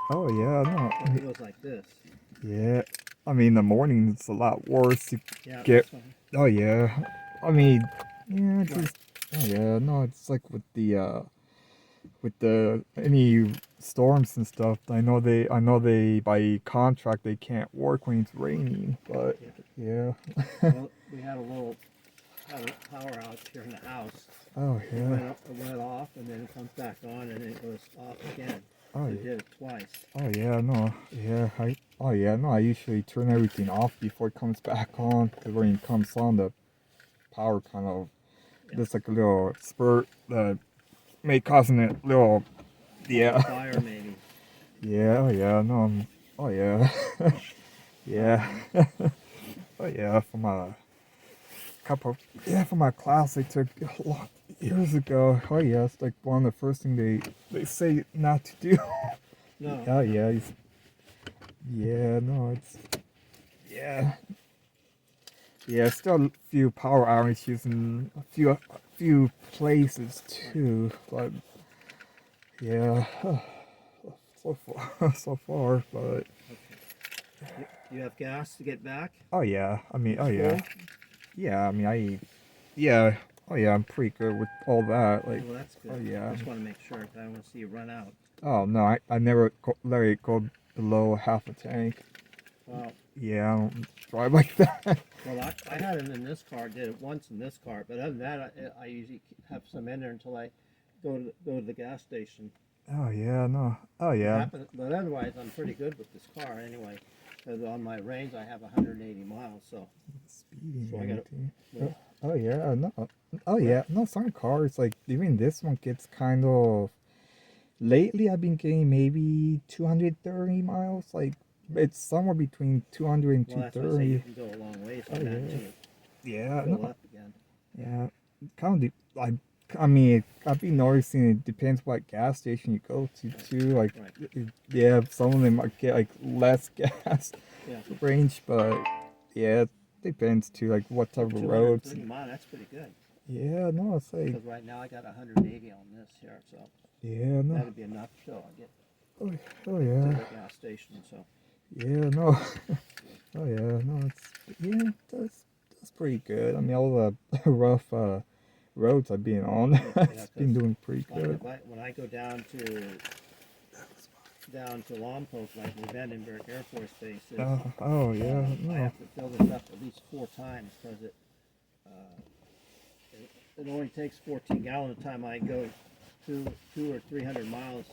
Oh yeah, no. It goes like this. Yeah. I mean, the morning it's a lot worse. You Yeah, get. this one. Oh yeah. I mean, yeah. It's Right. just. Oh yeah. No, it's like with the any storms and stuff. I know they by contract they can't work when it's raining. But Yeah. yeah. Well, we had a power outage here in the house. Oh yeah. It went off and then it comes back on and it goes off again. Oh It yeah. did it twice. Oh yeah. No. Yeah. Oh yeah. No. I usually turn everything off before it comes back on. Cause when it comes on, the power kind of Yeah. there's like a little spurt that may causing a little. Like a Yeah. fire maybe. Yeah. Oh yeah. No. Oh yeah. Yeah. Um, Oh yeah. For my couple. Yeah. For my class I took a lot years ago. Oh yeah. It's like one of the first thing they say not to do. no, Oh no. yeah. Yeah. No. It's yeah. Yeah. Still a few power outages in a few places Right. too. But yeah. So far. So far. But Okay. You have gas to get back? oh yeah. I mean. You Oh yeah. full? Yeah. I mean. Yeah. Oh yeah. I'm pretty good with all that. Like. Well, that's Oh good. I yeah. just want to make sure 'cause I don't want to see you run out. Oh no. I never let it go below half a tank. Well, Yeah. I don't drive like that. I had it in this car. Did it once in this car, but other than that, I usually have some in there until I go to the gas station. Oh yeah. No. Oh yeah. But otherwise, I'm pretty good with this car anyway. Because on my range, I have 180 miles, Speeding so or I got to. anything. Well, Oh yeah. No. Oh what? yeah. No. Some cars like even this one gets kind of. Lately, I've been getting maybe 230 miles. Like it's somewhere between 200 and Well, that's why I say you 230. can go a long ways Oh on that yeah. until you Yeah. fill No. up again. Yeah. Kind of. I mean, I've been noticing it depends what gas station you go to too. Like, Right. yeah, some of them might get like less gas Yeah. range, but yeah, it depends too. Like what Well, type of roads. 230 miles. That's pretty good. Yeah. No. It's like. Because right now I got 180 on this here, so Yeah. No. that'd be enough till I get Oh, oh to yeah. the gas station. So Yeah. No. Oh yeah. No. It's yeah. That's pretty good. I mean, all the rough roads I've been on, yeah, it's been because doing pretty like good. when I go down to Lompoc, like the Vandenberg Air Force Base is, Oh yeah. I No. have to fill this up at least 4 times because uh, it only takes 14 gallons the time I go two or 300 miles.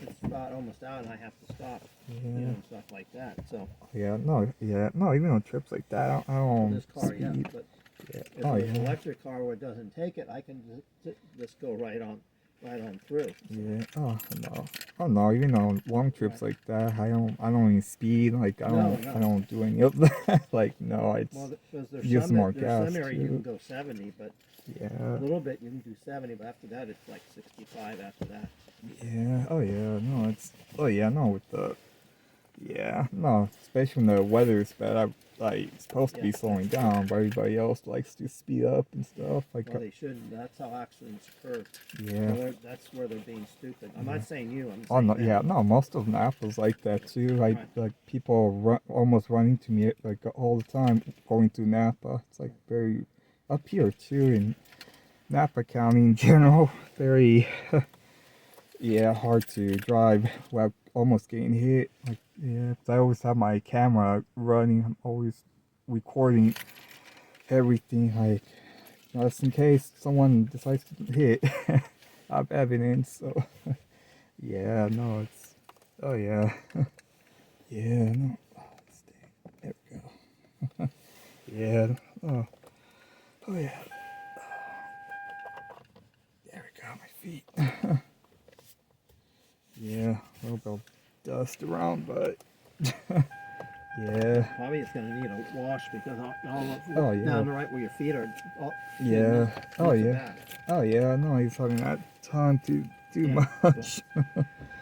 It's about almost out, and I have to stop, Yeah. and stuff like that. So Yeah. No. Yeah. No. Even on trips like that, I for don't this car, yeah, speed. but Yeah. if Oh it's an yeah. electric car where it doesn't take it, I can just go right on through. So, Yeah. Oh no. Oh no. Even on long trips right. like that, I don't even speed. Like No, I no. don't do any of that. Like no. Well, It's because use more there's some gas area you can too. go 70, but Yeah. a little bit you can do 70, but after that it's like 65 after that. Yeah. Oh yeah. No. It's. Oh yeah. No. With the. Yeah. No. Especially when the weather is bad. It's supposed to Yeah. be slowing down, but everybody else likes to speed up and stuff. Like. Well, they shouldn't. That's how accidents occur. Yeah. Well, that's where they're being stupid. I'm Yeah. not saying you. I'm Oh saying no. them. Yeah. No. Most of Napa's like that too. Right. Like people almost running to me like all the time going through Napa. It's like very up here too in Napa County in general. Very. Yeah, hard to drive without almost getting hit. Like, yeah, 'cause I always have my camera running. I'm always recording everything, like, just in case someone decides to hit. I have evidence, so, yeah, no, it's, oh, yeah, yeah, no, oh, there we go. Yeah, oh, oh, yeah, there we go, my feet. Yeah, a little bit of dust around, but yeah. Probably it's going to need a wash because Oh yeah. down right where your feet are, Yeah. Oh needs a yeah. bath. Oh yeah. No, he's having that time to do Yeah. much.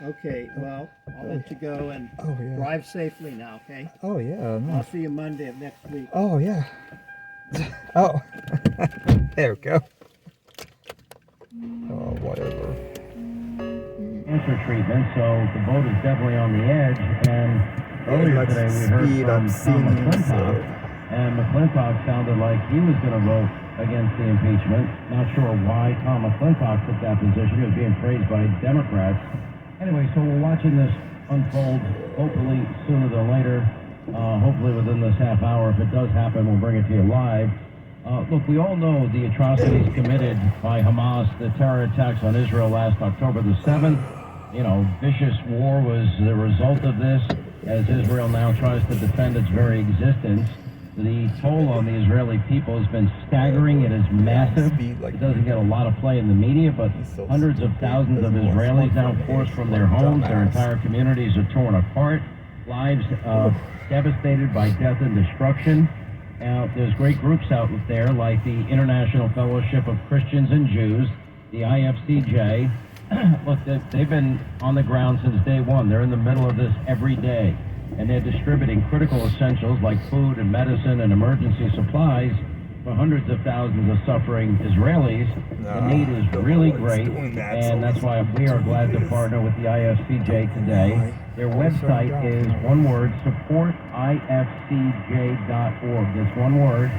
Okay. Well, I'll let you go and Oh yeah. drive safely now. Okay. Oh yeah. I'll No. see you Monday of next week. Oh yeah. Oh. There we go. Oh whatever. pressure treatment, so the boat is definitely on the edge. And earlier let's today we heard speed from up Tom scenes, McClintock, so- and McClintock sounded like he was going to vote against the impeachment. Not sure why Tom McClintock took that position. He was being praised by Democrats. Anyway, so we're watching this unfold, hopefully sooner than later, hopefully within this half hour. If it does happen, we'll bring it to you live. Look, we all know the atrocities committed by Hamas, the terror attacks on Israel last October the 7th. You know, vicious war was the result of this, as Israel now tries to defend its very existence. The toll on the Israeli people has been staggering. It is massive. It doesn't get a lot of play in the media, but hundreds of thousands of Israelis now forced from their homes. Their entire communities are torn apart. Lives devastated by death and destruction. There's great groups out there like the International Fellowship of Christians and Jews, the IFCJ. Look, they've been on the ground since day one. They're in the middle of this every day. And they're distributing critical essentials like food and medicine and emergency supplies for hundreds of thousands of suffering Israelis. The need is really great, and that's why we are glad to partner with the IFCJ today. Their website is one word, supportifcj.org. It's one word,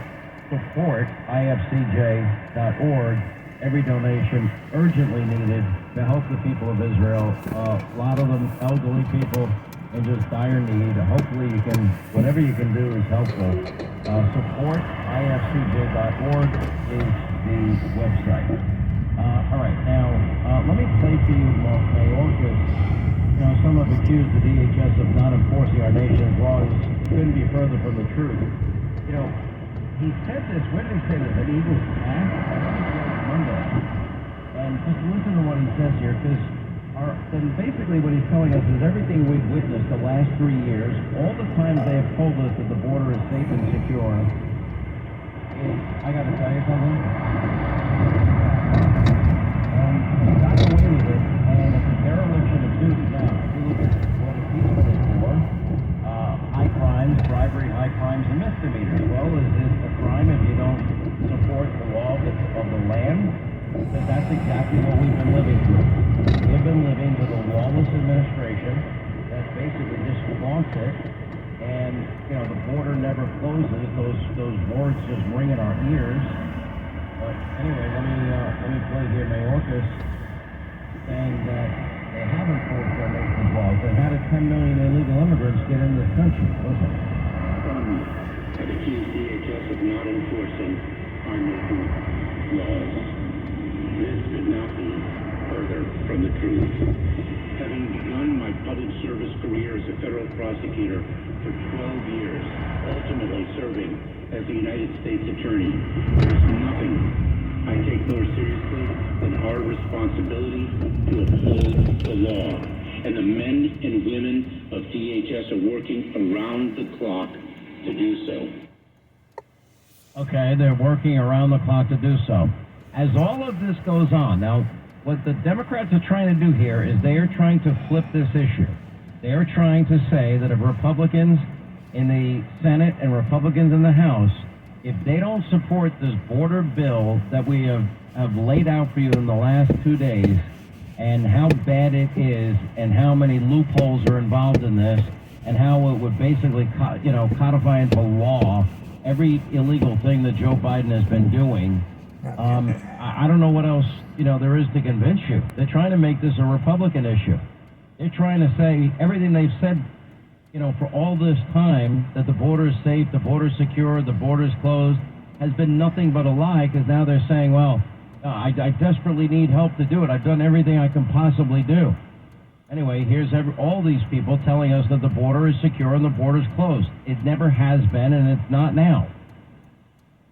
supportifcj.org. Every donation urgently needed to help the people of Israel. A lot of them elderly people in just dire need. Hopefully you can, whatever you can do is helpful. Supportifcj.org is the website. All right, now let me play for you Mayorkas. You know, some have accused the DHS of not enforcing our nation's laws. Couldn't be further from the truth. You know, he said this, when did he say this? At Eagles Pass? I think it was Monday. And just listen to what he says here, because then basically what he's telling us is everything we've witnessed the last 3 years, all the times they have told us that the border is safe and secure. I got to tell you something. He got away with it, and it's a dereliction of duty now. If you look at what impeachment is for, high crimes, bribery, high crimes, and misdemeanors. Well, is it a crime if you don't support the law of the land? But that's exactly what we've been living through. We've been living with a lawless administration that basically just flaunts it, and you know the border never closes. Those words just ring in our ears. But anyway, let me play here Mayorkas saying that they haven't enforced our nation's laws. They've had 10 million illegal immigrants get into this country. Listen. Have accused DHS of not enforcing our nation's laws. This could not be further from the truth. Having begun my public service career as a federal prosecutor for 12 years, ultimately serving as the United States Attorney, there is nothing I take more seriously than our responsibility to uphold the law. And the men and women of DHS are working around the clock to do so. Okay, they're working around the clock to do so. As all of this goes on, now, what the Democrats are trying to do here is they are trying to flip this issue. They are trying to say that if Republicans in the Senate and Republicans in the House, if they don't support this border bill that we have laid out for you in the last 2 days, and how bad it is, and how many loopholes are involved in this, and how it would basically, codify into law every illegal thing that Joe Biden has been doing. I don't know what else, there is to convince you. They're trying to make this a Republican issue. They're trying to say everything they've said, for all this time, that the border is safe, the border is secure, the border is closed, has been nothing but a lie, because now they're saying, well, I desperately need help to do it. I've done everything I can possibly do. Anyway, here's all these people telling us that the border is secure and the border is closed. It never has been, and it's not now.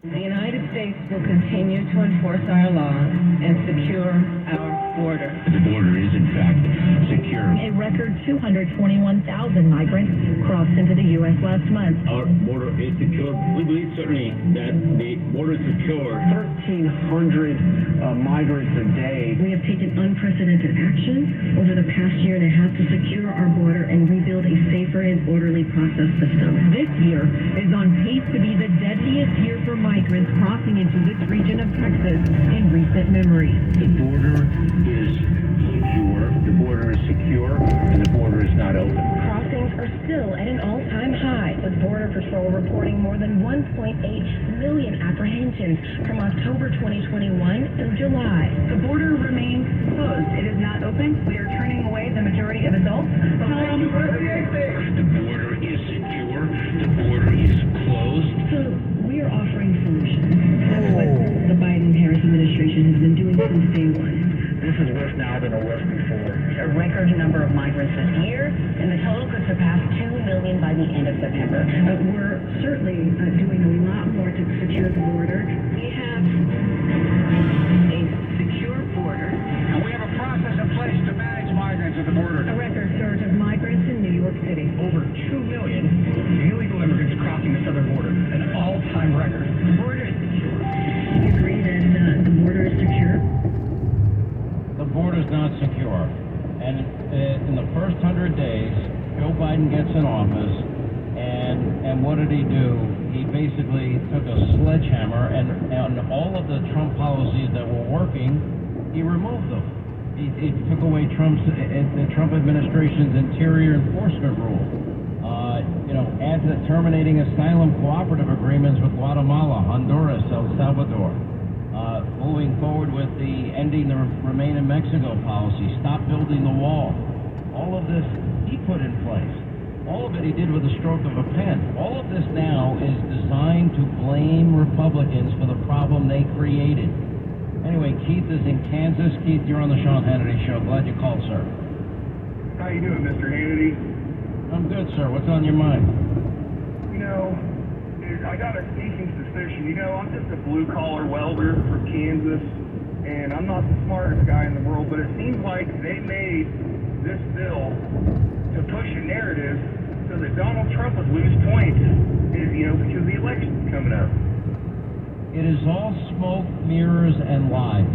The United States will continue to enforce our laws and secure our border. The border is, in fact, secure. A record 221,000 migrants crossed into the U.S. last month. Our border is secure. We believe certainly that the border is secure. 1,300 migrants a day. We have taken unprecedented action over the past year and a half to secure our border and rebuild a safe for his orderly process system. This year is on pace to be the deadliest year for migrants crossing into this region of Texas in recent memory. The border is secure, the border is secure, and the border is not open. Crossings are still at an all-time high, with Border Patrol reporting more than 1.8 million apprehensions from October 2021 through July. The border remains closed. It is not open. We are turning away the majority of adults. The border is secure, the border is closed. So we are offering solutions. That's what the Biden-Harris administration has been doing since day one. This is worse now than it was before. A record number of migrants this year, and the total could surpass 2 million by the end of September. We're certainly doing a lot more to secure the border. We have a secure border. And we have a process in place to manage migrants at the border. A record surge of migrants in New York City. Over 2 million illegal immigrants crossing the southern border, an all-time record. The border is secure. You agree that the border is secure? The border's not secure. And in the first 100 days, Joe Biden gets in office, and what did he do? He basically took a sledgehammer, and all of the Trump policies that were working, he removed them. He took away the Trump administration's interior enforcement rule. Add to terminating asylum cooperative agreements with Guatemala, Honduras, El Salvador. Moving forward with the ending the Remain in Mexico policy, stop building the wall. All of this he put in place. All of it he did with a stroke of a pen. All of this now is designed to blame Republicans for the problem they created. Anyway, Keith is in Kansas. Keith, you're on the Sean Hannity Show. Glad you called, sir. How you doing, Mr. Hannity? I'm good, sir. What's on your mind? I got a sneaking suspicion. I'm just a blue-collar welder from Kansas, and I'm not the smartest guy in the world, but it seems like they made this bill to push a narrative so that Donald Trump would lose points, because the election's coming up. It is all smoke, mirrors, and lies.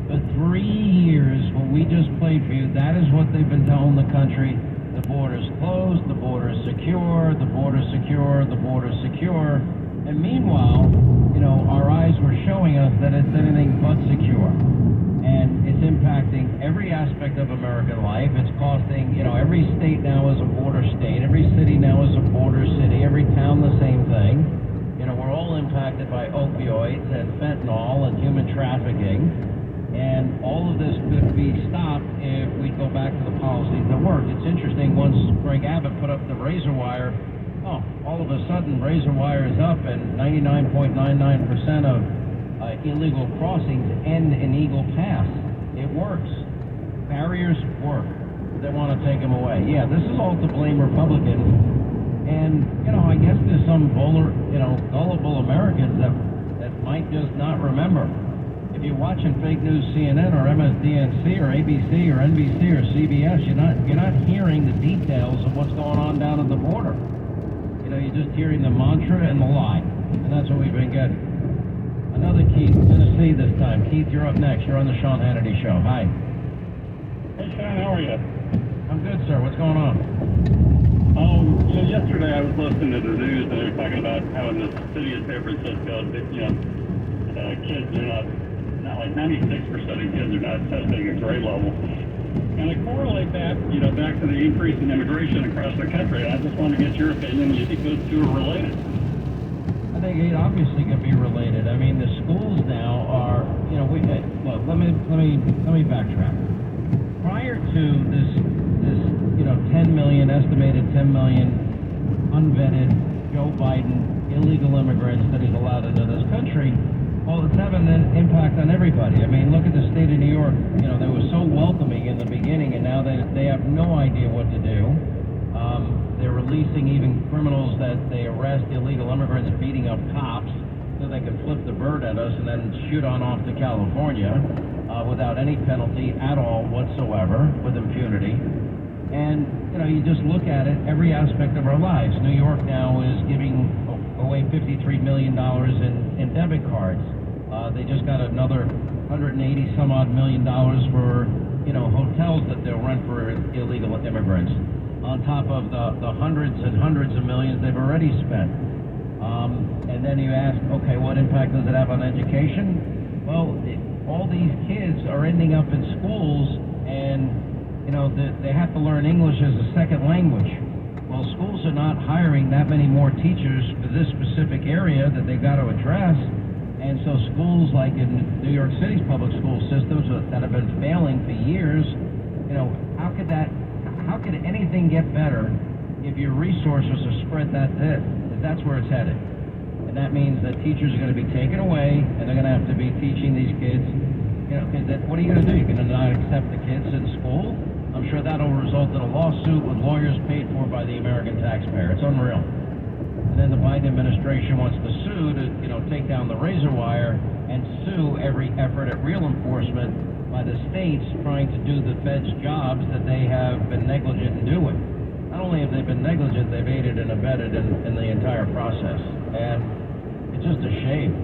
For 3 years, when we just played for you, that is what they've been telling the country. The border's closed, the border's secure, the border's secure, the border's secure. And meanwhile, our eyes were showing us that it's anything but secure. And it's impacting every aspect of American life. It's costing, every state now is a border state. Every city now is a border city. Every town the same thing. We're all impacted by opioids and fentanyl and human trafficking. And all of this could be stopped if we go back to the policies that work. It's interesting, once Greg Abbott put up the razor wire, all of a sudden razor wire is up and 99.99% of illegal crossings end in Eagle Pass. It works. Barriers work. They want to take them away. Yeah, this is all to blame Republicans. And, I guess there's some gullible Americans that might just not remember. If you're watching fake news CNN or MSDNC or ABC or NBC or CBS, you're not hearing the details of what's going on down at the border. You're just hearing the mantra and the lie, and that's what we've been getting. Another Keith, Tennessee this time. Keith, you're up next. You're on the Sean Hannity Show. Hi. Hey, Sean, how are you? I'm good, sir. What's going on? Yesterday I was listening to the news, and they were talking about how in the city of San Francisco, kids are not like 96% of kids are not testing at grade level. And I correlate that, back to the increase in immigration across the country. And I just wanted to get your opinion. Do you think those two are related? I think it obviously can be related. I mean, the schools now are, look, let me backtrack. Prior to this, 10 million, estimated 10 million unvetted Joe Biden illegal immigrants that he's allowed into this country, well, it's having an impact on everybody. I mean, look at the state of New York. They were so welcoming in the beginning, and now they have no idea what to do. They're releasing even criminals that they arrest, illegal immigrants beating up cops, so they can flip the bird at us and then shoot on off to California without any penalty at all whatsoever, with impunity. And, you just look at it, every aspect of our lives. New York now is giving away $53 million in debit cards. They just got another $180 some odd million for, hotels that they'll rent for illegal immigrants. on top of the hundreds and hundreds of millions they've already spent. And then you ask, okay, what impact does it have on education? Well, all these kids are ending up in schools, and they have to learn English as a second language. Well, schools are not hiring that many more teachers for this specific area that they've got to address. And so schools like in New York City's public school systems that have been failing for years, how could anything get better if your resources are spread that thin? That's where it's headed. And that means that teachers are going to be taken away, and they're going to have to be teaching these kids, what are you going to do? You're going to not accept the kids in school? I'm sure that'll result in a lawsuit with lawyers paid for by the American taxpayer. It's unreal. And then the Biden administration wants to sue to, take down the razor wire and sue every effort at real enforcement by the states trying to do the feds' jobs that they have been negligent in doing. Not only have they been negligent, they've aided and abetted in the entire process. And it's just a shame.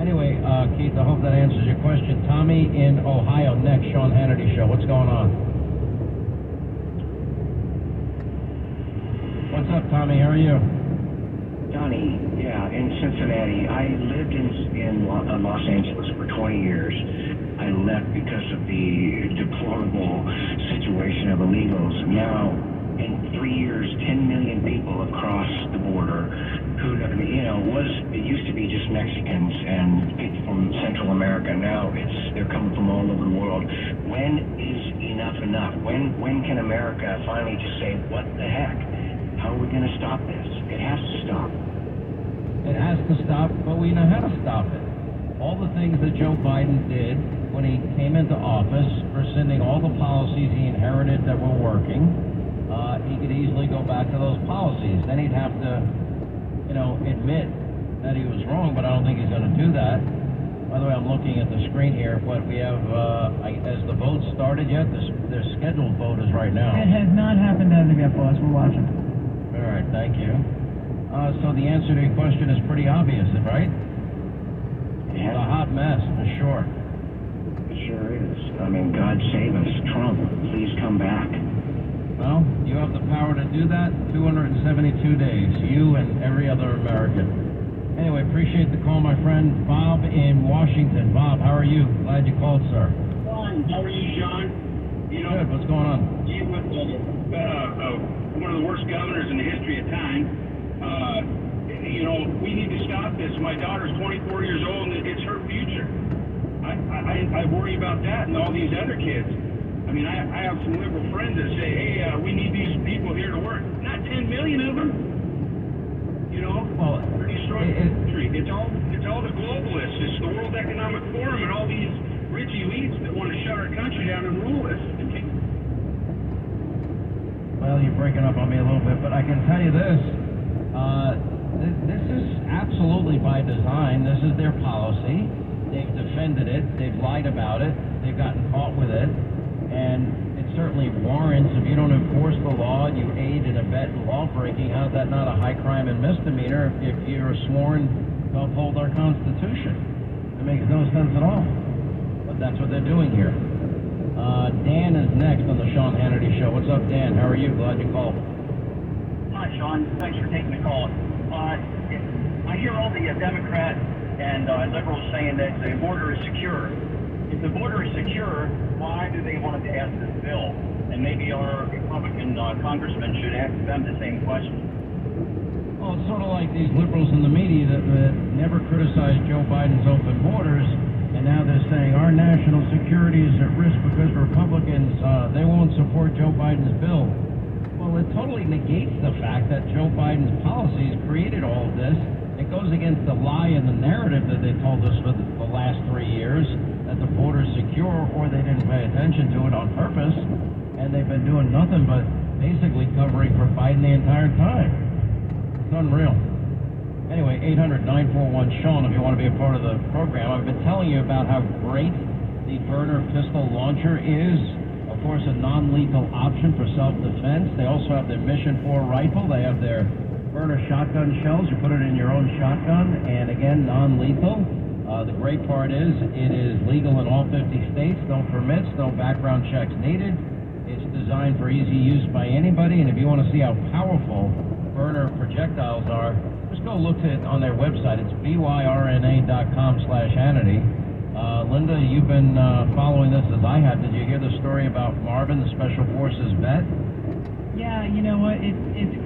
Anyway, Keith, I hope that answers your question. Tommy in Ohio next, Sean Hannity Show. What's going on? What's up, Tommy? How are you? Johnny, yeah, in Cincinnati. I lived in Los Angeles for 20 years. I left because of the deplorable situation of illegals. Now, in 3 years, 10 million people have crossed the border who, it used to be just Mexicans and people from Central America. Now they're coming from all over the world. When is enough enough? When can America finally just say, what the heck? How are we going to stop this? It has to stop. It has to stop, but we know how to stop it. All the things that Joe Biden did when he came into office, rescinding all the policies he inherited that were working, he could easily go back to those policies. Then he'd have to, admit that he was wrong, but I don't think he's going to do that. By the way, I'm looking at the screen here. What we have, has the vote started yet? The scheduled vote is right now. It has not happened as of yet, boss. We're watching. All right, thank you. So the answer to your question is pretty obvious, right? Yeah. It's a hot mess, for sure. It sure is. I mean, God save us. Trump, please come back. Well, you have the power to do that 272 days, you and every other American. Anyway, appreciate the call, my friend. Bob in Washington. Bob, how are you? Glad you called, sir. John, how are you, John? Good, what's going on? You with one of the worst governors in the history of time. We need to stop this. My daughter's 24 years old, and it's her future. I worry about that and all these other kids. I mean, I have some liberal friends that say, hey, we need these people here to work. Not 10 million of them. Well, they're destroying the country. It's all the globalists. It's the World Economic Forum and all these rich elites that want to shut our country down and rule us. Well, you're breaking up on me a little bit, but I can tell you this. This is absolutely by design. This is their policy. They've defended it. They've lied about it. They've gotten caught with it. And it certainly warrants, if you don't enforce the law and you aid and abet in law breaking, how is that not a high crime and misdemeanor if you're sworn to uphold our Constitution? It makes no sense at all. But that's what they're doing here. Dan is next on the Sean Hannity Show. What's up, Dan? How are you? Glad you called. Hi, Sean. Thanks for taking the call. I hear all the Democrats and liberals saying that the border is secure. If the border is secure, why do they want to pass this bill? And maybe our Republican congressmen should ask them the same question. Well, it's sort of like these liberals in the media that never criticized Joe Biden's open borders, and now they're saying our national security is at risk because Republicans, they won't support Joe Biden's bill. Well, it totally negates the fact that Joe Biden's policies created all of this. It goes against the lie and the narrative that they told us for the last 3 years, that the border's secure, or they didn't pay attention to it on purpose, and they've been doing nothing but basically covering for Biden the entire time. It's unreal. Anyway, 800-941-SEAN if you want to be a part of the program. I've been telling you about how great the burner pistol launcher is. Of course, a non-lethal option for self-defense. They also have their Mission 4 rifle. They have their burner shotgun shells. You put it in your own shotgun, and again, non-lethal. The great part is it is legal in all 50 states. No permits, no background checks needed. It's designed for easy use by anybody, and if you want to see how powerful burner projectiles are, just go look at it on their website. It's byrna.com/Hannity. Linda, you've been following this as I have. Did you hear the story about Marvin, the Special Forces vet? Yeah, you know what? It's